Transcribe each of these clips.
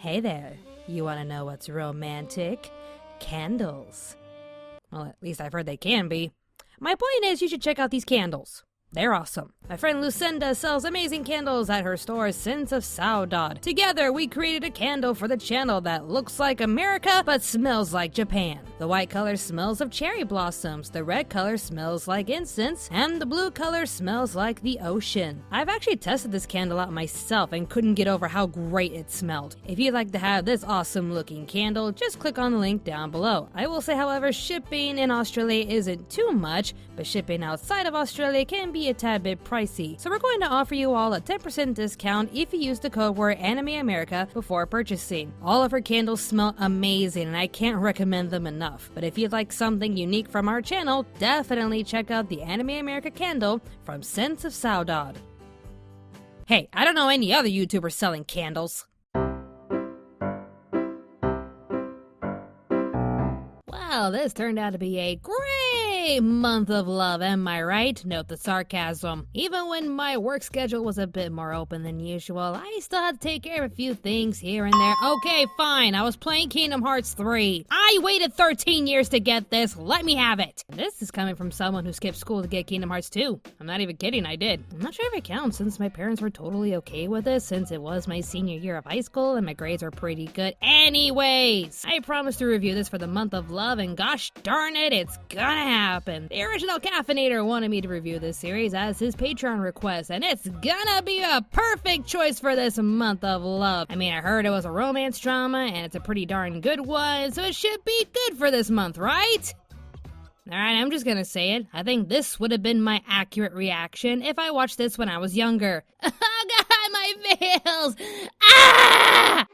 Hey there, you want to know what's romantic? Candles. Well, at least I've heard they can be. My point is you should check out these candles. They're awesome. My friend Lucinda sells amazing candles at her store Sense of Saudade. Together, we created a candle for the channel that looks like America but smells like Japan. The white color smells of cherry blossoms, the red color smells like incense, and the blue color smells like the ocean. I've actually tested this candle out myself and couldn't get over how great it smelled. If you'd like to have this awesome looking candle, just click on the link down below. I will say, however, shipping in Australia isn't too much, but shipping outside of Australia can be a tad bit pricey, so we're going to offer you all a 10% discount if you use the code word AnimeAmerica before purchasing. All of her candles smell amazing and I can't recommend them enough, but if you'd like something unique from our channel, definitely check out the Anime America candle from Sense of Saudade. Hey, I don't know any other YouTubers selling candles. Well, this turned out to be a great month of love, am I right? Note the sarcasm. Even when my work schedule was a bit more open than usual, I still had to take care of a few things here and there. Okay, fine, I was playing Kingdom Hearts 3. I waited 13 years to get this, let me have it. This is coming from someone who skipped school to get Kingdom Hearts 2. I'm not even kidding, I did. I'm not sure if it counts since my parents were totally okay with this, since it was my senior year of high school and my grades were pretty good. Anyways, I promised to review this for the month of love, and gosh darn it, it's gonna happen. The original Caffeinator wanted me to review this series as his Patreon request, and it's gonna be a perfect choice for this month of love. I mean, I heard it was a romance drama, and it's a pretty darn good one, so it should be good for this month, right? Alright, I'm just gonna say it. I think this would have been my accurate reaction if I watched this when I was younger. Oh god, my veils! Ah!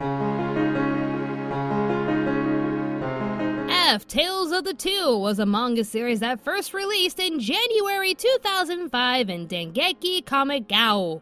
Tales of the Two was a manga series that first released in January 2005 in Dengeki Comic Gao.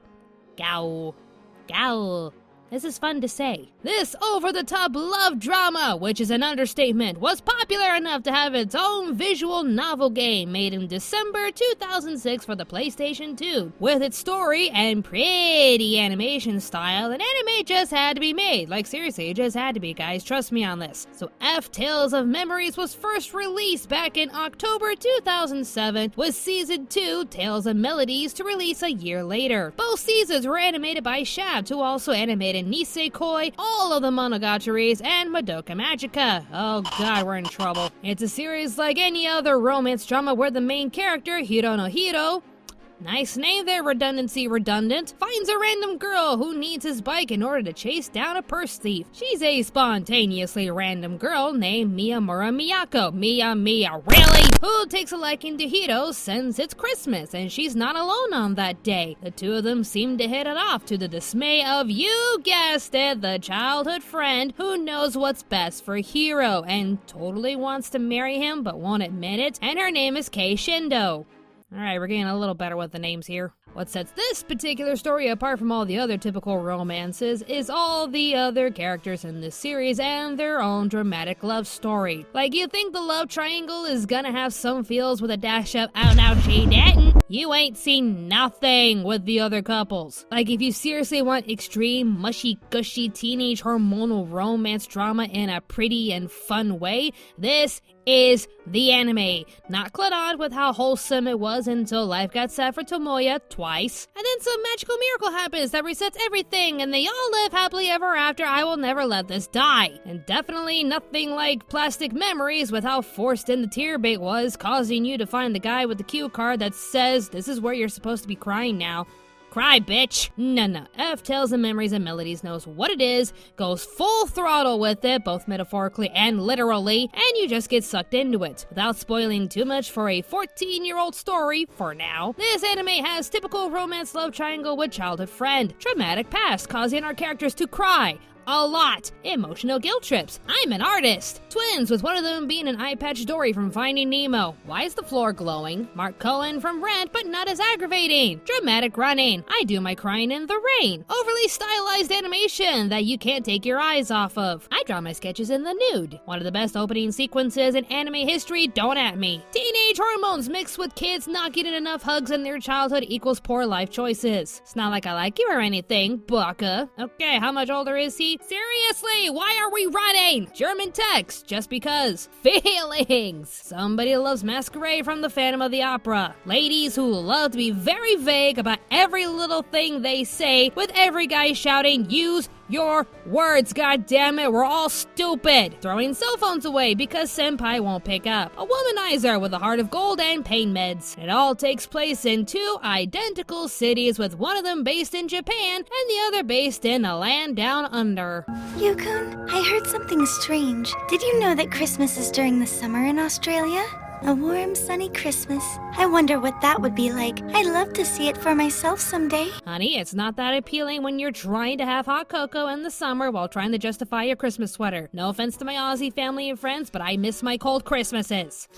This is fun to say. This over-the-top love drama, which is an understatement, was popular enough to have its own visual novel game made in December 2006 for the PlayStation 2. With its story and pretty animation style, an anime just had to be made. Like seriously, it just had to be, guys. Trust me on this. So Tales of Memories was first released back in October 2007, with Season 2, Tales of Melodies, to release a year later. Both seasons were animated by Shannen, who also animated Nisekoi, all of the Monogatari's, and Madoka Magica. Oh god, we're in trouble. It's a series like any other romance drama where the main character, Hiro, nice name there, redundant, finds a random girl who needs his bike in order to chase down a purse thief. She's a spontaneously random girl named Miyamura Miyako. Mia, really? Who takes a liking to Hiro since it's Christmas and she's not alone on that day. The two of them seem to hit it off to the dismay of, you guessed it, the childhood friend who knows what's best for Hiro and totally wants to marry him but won't admit it, and her name is Kei Shindo. Alright, we're getting a little better with the names here. What sets this particular story apart from all the other typical romances is all the other characters in this series and their own dramatic love story. Like, you think the love triangle is gonna have some feels with a dash of, oh no she didn't. You ain't seen nothing with the other couples. Like, if you seriously want extreme, mushy-gushy teenage hormonal romance drama in a pretty and fun way, this is the anime. Not Claudon with how wholesome it was until life got sad for Tomoya twice, and then some magical miracle happens that resets everything and they all live happily ever after. I will never let this die. And definitely nothing like Plastic Memories with how forced in the tear bait was, causing you to find the guy with the cue card that says this is where you're supposed to be crying now. Cry, bitch! No. Tales of Memories and Melodies knows what it is, goes full throttle with it, both metaphorically and literally, and you just get sucked into it. Without spoiling too much for a 14-year-old story, for now, this anime has typical romance love triangle with childhood friend, traumatic past causing our characters to cry a lot, emotional guilt trips, I'm an artist, twins with one of them being an eye patch Dory from Finding Nemo, why is the floor glowing, Mark Cohen from Rent but not as aggravating, dramatic running, I do my crying in the rain, overly stylized animation that you can't take your eyes off of, I draw my sketches in the nude, one of the best opening sequences in anime history, don't at me, teenage Teenage hormones mixed with kids not getting enough hugs in their childhood equals poor life choices. It's not like I like you or anything, Baka. Okay, how much older is he? Seriously, why are we running? German text, just because. Feelings. Somebody loves Masquerade from the Phantom of the Opera. Ladies who love to be very vague about every little thing they say, with every guy shouting, use your words, goddammit, we're all stupid. Throwing cell phones away because senpai won't pick up. A womanizer with a heart of gold and pain meds. It all takes place in two identical cities, with one of them based in Japan and the other based in a land down under. Yukon, I heard something strange. Did you know that Christmas is during the summer in Australia? A warm, sunny Christmas. I wonder what that would be like. I'd love to see it for myself someday. Honey, it's not that appealing when you're trying to have hot cocoa in the summer while trying to justify your Christmas sweater. No offense to my Aussie family and friends, but I miss my cold Christmases.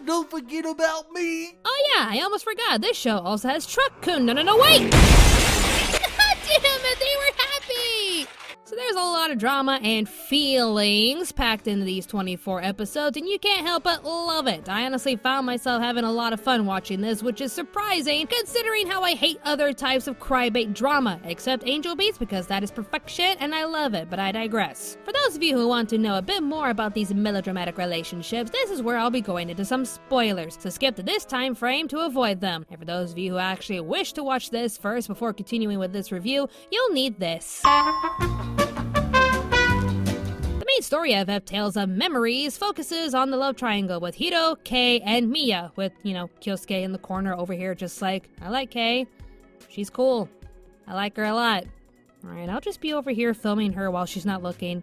Don't forget about me. Oh yeah, I almost forgot. This show also has Truck-kun. No, wait! God damn it, they were happy! So there's a lot of drama and feelings packed into these 24 episodes, and you can't help but love it. I honestly found myself having a lot of fun watching this, which is surprising considering how I hate other types of crybait drama, except Angel Beats, because that is perfection and I love it, but I digress. For those of you who want to know a bit more about these melodramatic relationships, this is where I'll be going into some spoilers, so skip to this time frame to avoid them. And for those of you who actually wish to watch this first before continuing with this review, you'll need this. The main story of F Tales of Memories focuses on the love triangle with Hiro, Kei, and Miya, with, Kyosuke in the corner over here just like, I like Kei. She's cool. I like her a lot. Alright, I'll just be over here filming her while she's not looking.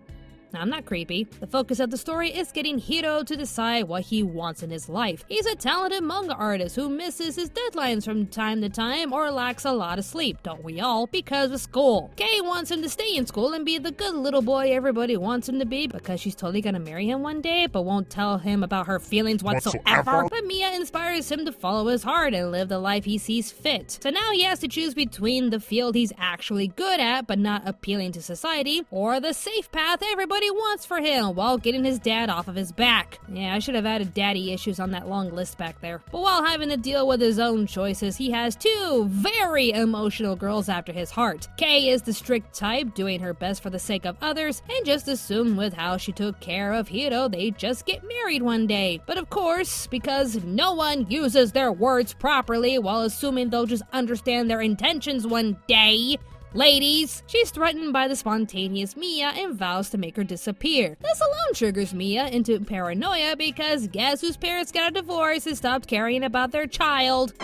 Now, I'm not creepy. The focus of the story is getting Hiro to decide what he wants in his life. He's a talented manga artist who misses his deadlines from time to time or lacks a lot of sleep, don't we all, because of school. Kei wants him to stay in school and be the good little boy everybody wants him to be because she's totally gonna marry him one day but won't tell him about her feelings whatsoever. But Miya inspires him to follow his heart and live the life he sees fit. So now he has to choose between the field he's actually good at but not appealing to society, or the safe path everybody wants for him while getting his dad off of his back. Yeah, I should have added daddy issues on that long list back there. But while having to deal with his own choices, he has two very emotional girls after his heart. Kei is the strict type, doing her best for the sake of others, and just assume with how she took care of Hiro, they just get married one day. But of course, because no one uses their words properly while assuming they'll just understand their intentions one day, ladies, she's threatened by the spontaneous Miya and vows to make her disappear. This alone triggers Miya into paranoia because guess whose parents got a divorce and stopped caring about their child?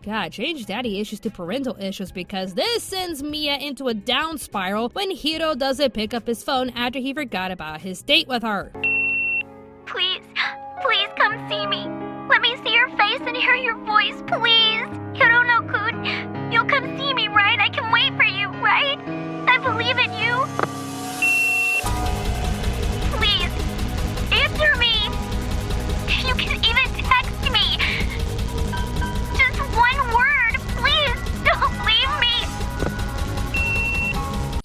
God, change daddy issues to parental issues because this sends Miya into a down spiral when Hiro doesn't pick up his phone after he forgot about his date with her. Please come see me. Let me see your face and hear your voice, please. Hirono-kun, you'll come see me, right? I can wait for you, right? I believe in you. Please, answer me. You can even text me. Just one word, please. Don't leave me.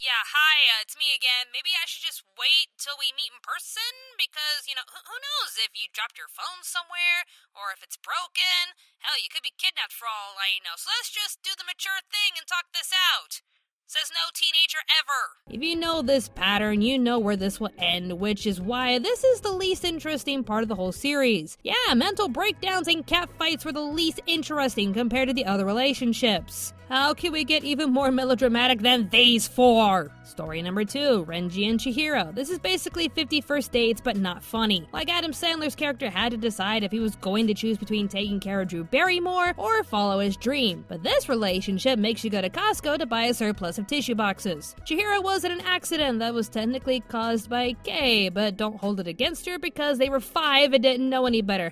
Yeah, hi, it's me again. Maybe I should just wait till we meet in person? Because, who knows if you dropped your phone somewhere, or if it's broken. Hell, you could be kidnapped for all I know. So let's just do the mature thing and talk this out. Says no teenager ever. If you know this pattern, you know where this will end, which is why this is the least interesting part of the whole series. Yeah, mental breakdowns and catfights were the least interesting compared to the other relationships. How can we get even more melodramatic than these four? Story number 2, Renji and Chihiro. This is basically 50 First Dates, but not funny. Like Adam Sandler's character had to decide if he was going to choose between taking care of Drew Barrymore or follow his dream. But this relationship makes you go to Costco to buy a surplus of tissue boxes. Chihiro was in an accident that was technically caused by Kei, but don't hold it against her because they were 5 and didn't know any better.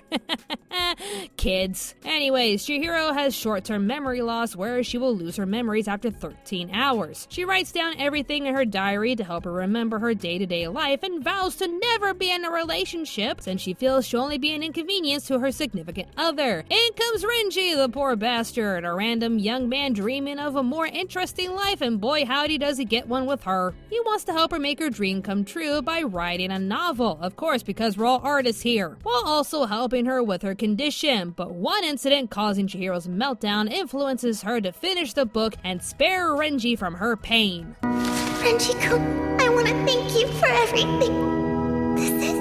Kids. Anyways, Chihiro has short-term memory loss where she will lose her memories after 13 hours. She writes down everything in her diary to help her remember her day-to-day life and vows to never be in a relationship since she feels she'll only be an inconvenience to her significant other. In comes Renji, the poor bastard, a random young man dreaming of a more interesting life and and boy howdy does he get one with her. He wants to help her make her dream come true by writing a novel, of course because we're all artists here, while also helping her with her condition. But one incident causing Chihiro's meltdown influences her to finish the book and spare Renji from her pain. Renji-kun, I want to thank you for everything. This is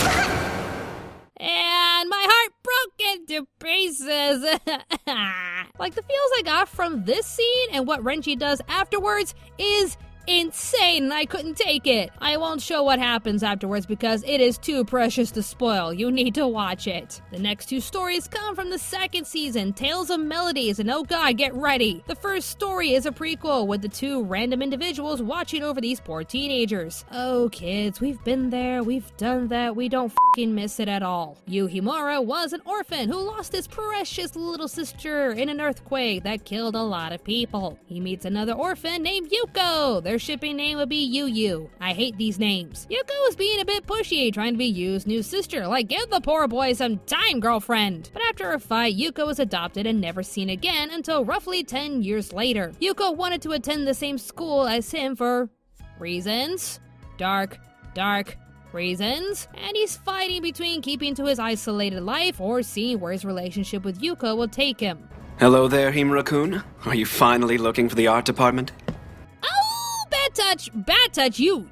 fun. And my heart broke into pieces. Like, the feels I got from this scene and what Renji does afterwards is insane. I couldn't take it. I won't show what happens afterwards because it is too precious to spoil. You need to watch it. The next two stories come from the second season, Tales of Melodies, and oh god, get ready. The first story is a prequel with the two random individuals watching over these poor teenagers. Oh kids, we've been there, we've done that, we don't f***ing miss it at all. Himura was an orphan who lost his precious little sister in an earthquake that killed a lot of people. He meets another orphan named Yuko. Their shipping name would be Yu. I hate these names. Yuko was being a bit pushy, trying to be Yu's new sister, like give the poor boy some time, girlfriend. But after a fight, Yuko was adopted and never seen again until roughly 10 years later. Yuko wanted to attend the same school as him for reasons. Dark reasons. And he's fighting between keeping to his isolated life or seeing where his relationship with Yuko will take him. Hello there, Himura-kun. Are you finally looking for the art department? Bad touch, you,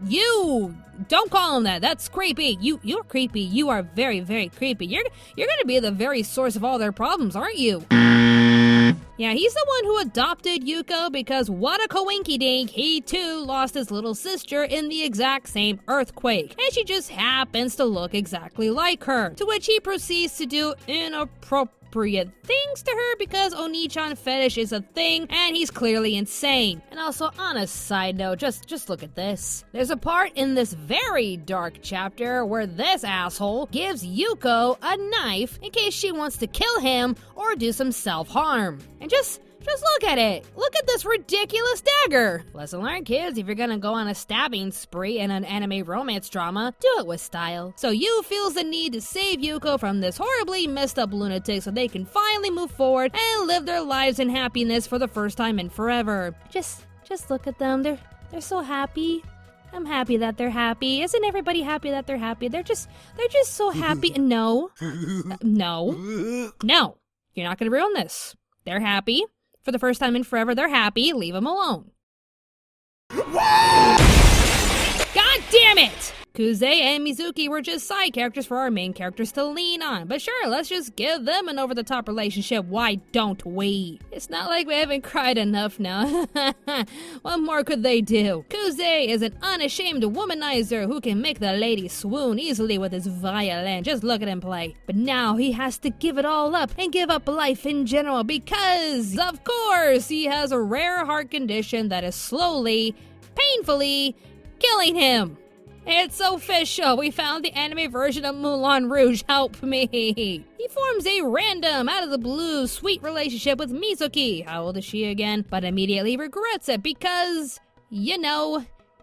don't call him that. That's creepy. You're creepy. You are very, very creepy. You're gonna be the very source of all their problems, aren't you? Yeah, he's the one who adopted Yuko because what a coinky-dink, he too lost his little sister in the exact same earthquake. And she just happens to look exactly like her. To which he proceeds to do inappropriate things to her because Oni-chan fetish is a thing and he's clearly insane. And also, on a side note, just look at this. There's a part in this very dark chapter where this asshole gives Yuko a knife in case she wants to kill him or do some self-harm. And just look at it. Look at this ridiculous dagger. Lesson learned, kids. If you're gonna go on a stabbing spree in an anime romance drama, do it with style. So Yu feels the need to save Yuko from this horribly messed up lunatic so they can finally move forward and live their lives in happiness for the first time in forever. Just look at them. They're so happy. I'm happy that they're happy. Isn't everybody happy that they're happy? They're just so happy. No. You're not gonna ruin this. They're happy. For the first time in forever, they're happy. Leave them alone. God damn it! Kuze and Mizuki were just side characters for our main characters to lean on. But sure, let's just give them an over-the-top relationship. Why don't we? It's not like we haven't cried enough now. What more could they do? Kuze is an unashamed womanizer who can make the lady swoon easily with his violin. Just look at him play. But now he has to give it all up and give up life in general because, of course, he has a rare heart condition that is slowly, painfully killing him. It's official. We found the anime version of Moulin Rouge. Help me. He forms a random, out of the blue, sweet relationship with Mizuki. How old is she again? But immediately regrets it because,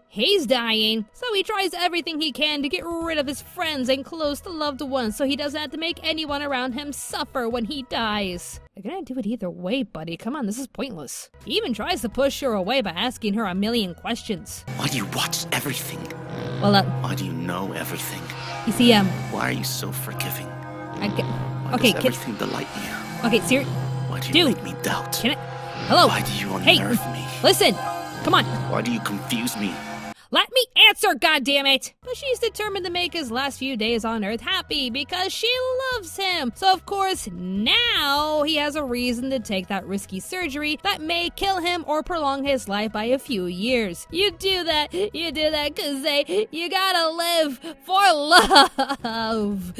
he's dying. So he tries everything he can to get rid of his friends and close to loved ones so he doesn't have to make anyone around him suffer when he dies. They're gonna do it either way, buddy. Come on, this is pointless. He even tries to push her away by asking her a million questions. Why do you watch everything? Well, why do you know everything? You see, Why are you so forgiving? Why okay, does everything delight you? Okay, Why do you make me doubt? Hello? Why do you unnerve me? Listen! Come on! Why do you confuse me? Let me answer, goddammit! But she's determined to make his last few days on Earth happy because she loves him. So of course, now he has a reason to take that risky surgery that may kill him or prolong his life by a few years. You do that, cause you gotta live for love.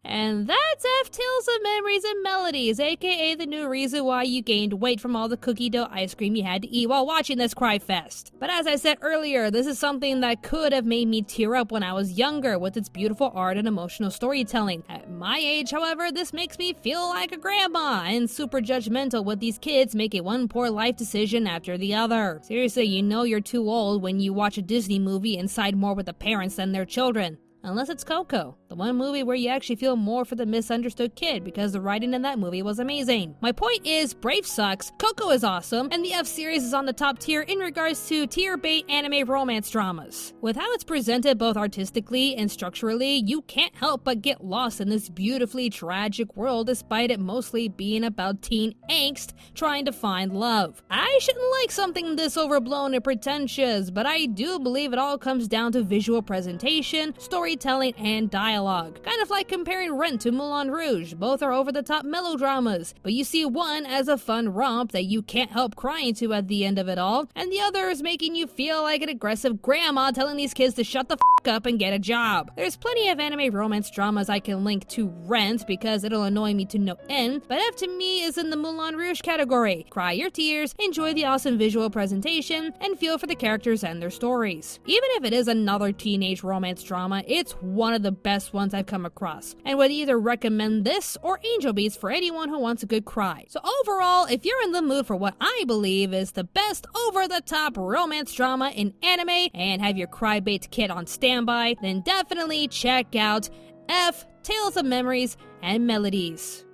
And that's F Tales of Memories and Melodies, aka the new reason why you gained weight from all the cookie dough ice cream you had to eat while watching this cry fest. But as I said earlier, this is something that could have made me tear up when I was younger with its beautiful art and emotional storytelling. At my age, however, this makes me feel like a grandma and super judgmental with these kids making one poor life decision after the other. Seriously, you know you're too old when you watch a Disney movie and side more with the parents than their children. Unless it's Coco, the one movie where you actually feel more for the misunderstood kid because the writing in that movie was amazing. My point is, Brave sucks, Coco is awesome, and the F-series is on the top tier in regards to tier-bait anime romance dramas. With how it's presented both artistically and structurally, you can't help but get lost in this beautifully tragic world despite it mostly being about teen angst trying to find love. I shouldn't like something this overblown and pretentious, but I do believe it all comes down to visual presentation, storytelling, and dialogue. Kind of like comparing Rent to Moulin Rouge. Both are over-the-top melodramas, but you see one as a fun romp that you can't help crying to at the end of it all, and the other is making you feel like an aggressive grandma telling these kids to shut the f up and get a job. There's plenty of anime romance dramas I can link to Rent because it'll annoy me to no end, but F to me is in the Moulin Rouge category. Cry your tears, enjoy the awesome visual presentation, and feel for the characters and their stories. Even if it is another teenage romance drama, it's one of the best ones I've come across, and would either recommend this or Angel Beats for anyone who wants a good cry. So overall, if you're in the mood for what I believe is the best over-the-top romance drama in anime and have your cry-bait kid on standby, then definitely check out F, Tales of Memories, and Melodies.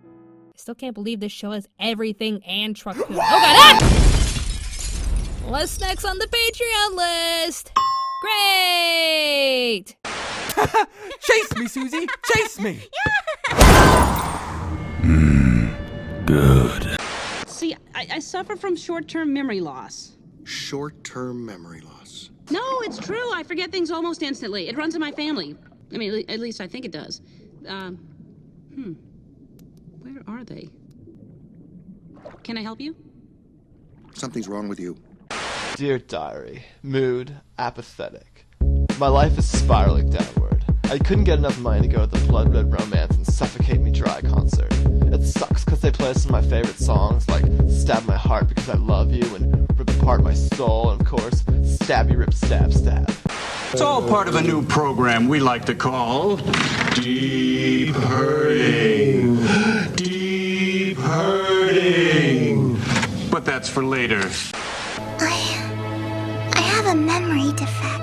I still can't believe this show has everything and Truck Coon. Oh god, What's next on the Patreon list? Great! Chase me, Susie! Chase me! Good. See, I suffer from short-term memory loss. Short-term memory loss. No, it's true. I forget things almost instantly. It runs in my family. I mean, at least I think it does. Where are they? Can I help you? Something's wrong with you. Dear Diary, mood, apathetic. My life is spiraling downward. I couldn't get enough money to go to the Blood Red Romance and Suffocate Me Dry concert. It sucks because they play some of my favorite songs, like Stab My Heart Because I Love You and Rip Apart My Soul, and of course, Stabby Rip Stab Stab. It's all part of a new program we like to call Deep Hurting. Deep Hurting. But that's for later. I have a memory defect.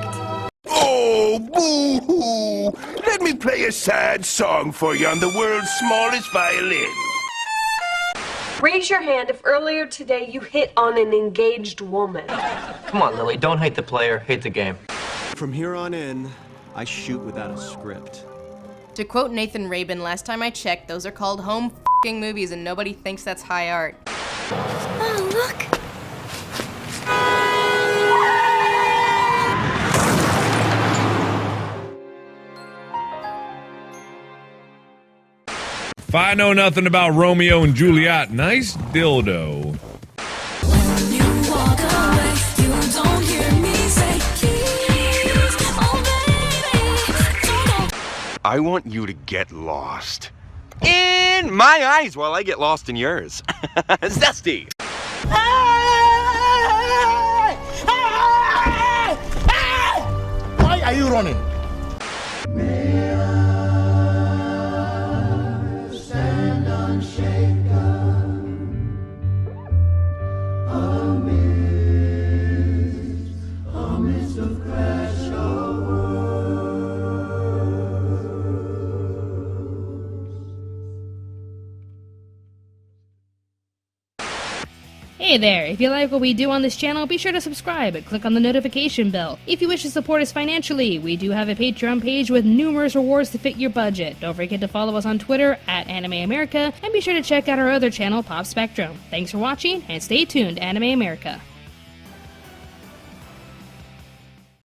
Oh, boo-hoo! Let me play a sad song for you on the world's smallest violin. Raise your hand if earlier today you hit on an engaged woman. Come on, Lily, don't hate the player, hate the game. From here on in, I shoot without a script. To quote Nathan Rabin, last time I checked, those are called home f***ing movies and nobody thinks that's high art. Oh, look! If I know nothing about Romeo and Juliet, nice dildo. When you walk away, you don't hear me say, please, oh baby, don't. I want you to get lost. In my eyes while I get lost in yours. Zesty! Why are you running? Hey there, if you like what we do on this channel, be sure to subscribe and click on the notification bell. If you wish to support us financially, we do have a Patreon page with numerous rewards to fit your budget. Don't forget to follow us on Twitter @AnimeAmerica, and be sure to check out our other channel, Pop Spectrum. Thanks for watching, and stay tuned, Anime America.